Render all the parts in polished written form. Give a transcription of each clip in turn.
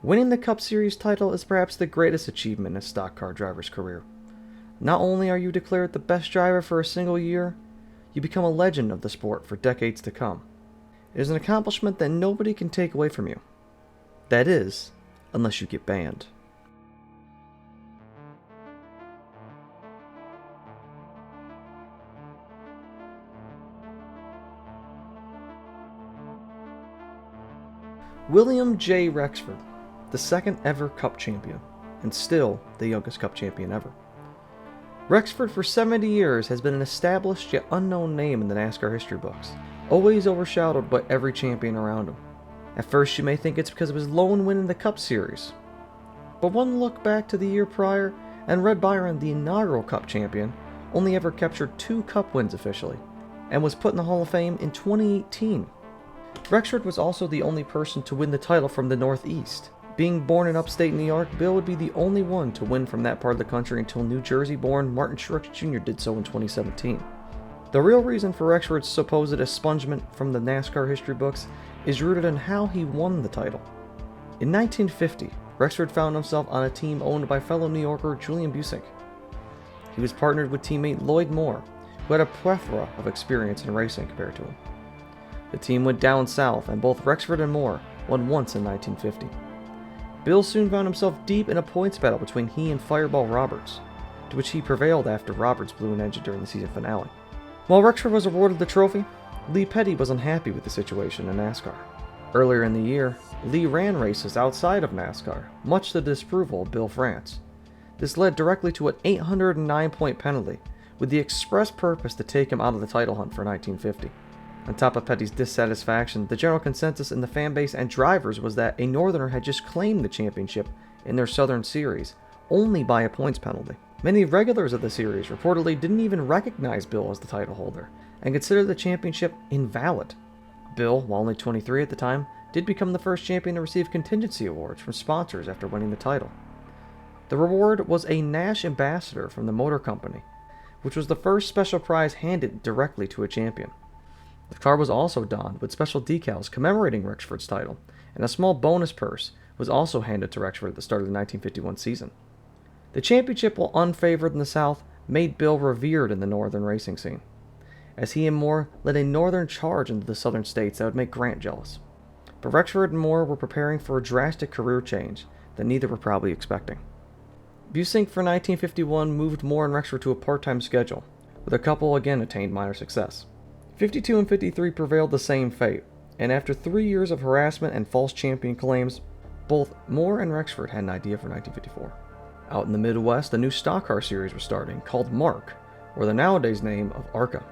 Winning the Cup Series title is perhaps the greatest achievement in a stock car driver's career. Not only are you declared the best driver for a single year, you become a legend of the sport for decades to come. It is an accomplishment that nobody can take away from you. That is, unless you get banned. William J. Rexford, the second ever Cup champion, and still the youngest Cup champion ever. Rexford for 70 years has been an established yet unknown name in the NASCAR history books, always overshadowed by every champion around him. At first you may think it's because of his lone win in the Cup Series, but one look back to the year prior, and Red Byron, the inaugural Cup champion, only ever captured 2 Cup wins officially, and was put in the Hall of Fame in 2018. Rexford was also the only person to win the title from the Northeast. Being born in upstate New York, Bill would be the only one to win from that part of the country until New Jersey-born Martin Truex Jr. did so in 2017. The real reason for Rexford's supposed expungement from the NASCAR history books is rooted in how he won the title. In 1950, Rexford found himself on a team owned by fellow New Yorker Julian Busick. He was partnered with teammate Lloyd Moore, who had a plethora of experience in racing compared to him. The team went down south, and both Rexford and Moore won once in 1950. Bill soon found himself deep in a points battle between he and Fireball Roberts, to which he prevailed after Roberts blew an engine during the season finale. While Rexford was awarded the trophy, Lee Petty was unhappy with the situation in NASCAR. Earlier in the year, Lee ran races outside of NASCAR, much to the disapproval of Bill France. This led directly to an 809-point penalty, with the express purpose to take him out of the title hunt for 1950. On top of Petty's dissatisfaction, the general consensus in the fanbase and drivers was that a Northerner had just claimed the championship in their Southern Series, only by a points penalty. Many regulars of the series reportedly didn't even recognize Bill as the title holder, and considered the championship invalid. Bill, while only 23 at the time, did become the first champion to receive contingency awards from sponsors after winning the title. The reward was a Nash ambassador from the motor company, which was the first special prize handed directly to a champion. The car was also donned with special decals commemorating Rexford's title, and a small bonus purse was also handed to Rexford at the start of the 1951 season. The championship, while unfavored in the South, made Bill revered in the Northern racing scene, as he and Moore led a Northern charge into the Southern states that would make Grant jealous. But Rexford and Moore were preparing for a drastic career change that neither were probably expecting. Busick for 1951 moved Moore and Rexford to a part-time schedule, where the couple again attained minor success. 52 and 53 prevailed the same fate, and after 3 years of harassment and false champion claims, both Moore and Rexford had an idea for 1954. Out in the Midwest, a new stock car series was starting, called Mark, or the nowadays name of ARCA.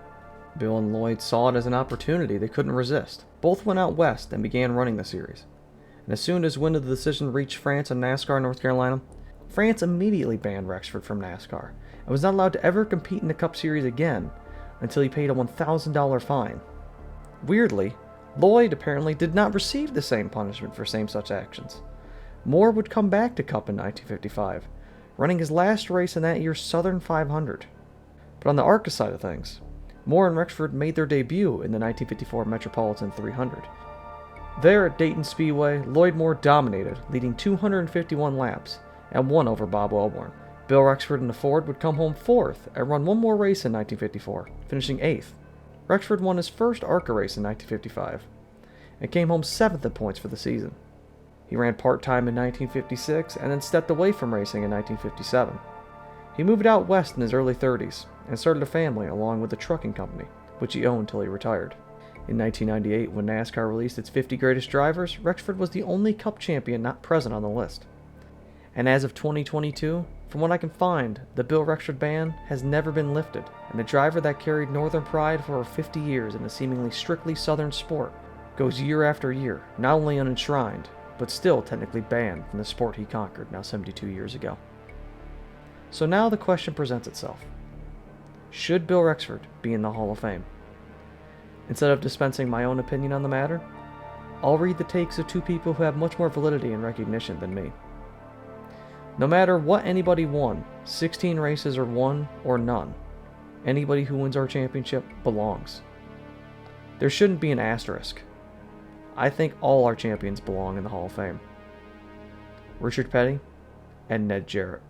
Bill and Lloyd saw it as an opportunity they couldn't resist. Both went out west and began running the series. And as soon as wind of the decision reached France and NASCAR North Carolina, France immediately banned Rexford from NASCAR, and was not allowed to ever compete in the Cup Series again until he paid a $1,000 fine. Weirdly, Lloyd apparently did not receive the same punishment for same such actions. Moore would come back to Cup in 1955, running his last race in that year's Southern 500. But on the ARCA side of things, Moore and Rexford made their debut in the 1954 Metropolitan 300. There at Dayton Speedway, Lloyd Moore dominated, leading 251 laps, and won over Bob Wellborn. Bill Rexford in the Ford would come home 4th and run one more race in 1954, finishing 8th. Rexford won his first ARCA race in 1955, and came home 7th in points for the season. He ran part-time in 1956 and then stepped away from racing in 1957. He moved out west in his early 30s and started a family along with a trucking company, which he owned till he retired. In 1998, when NASCAR released its 50 Greatest Drivers, Rexford was the only Cup champion not present on the list. And as of 2022, from what I can find, the Bill Rexford ban has never been lifted, and the driver that carried Northern pride for over 50 years in a seemingly strictly Southern sport goes year after year, not only unenshrined, but still technically banned from the sport he conquered now 72 years ago. So now the question presents itself. Should Bill Rexford be in the Hall of Fame? Instead of dispensing my own opinion on the matter, I'll read the takes of two people who have much more validity and recognition than me. No matter what anybody won, 16 races or one or none, anybody who wins our championship belongs. There shouldn't be an asterisk. I think all our champions belong in the Hall of Fame. Richard Petty, and Ned Jarrett.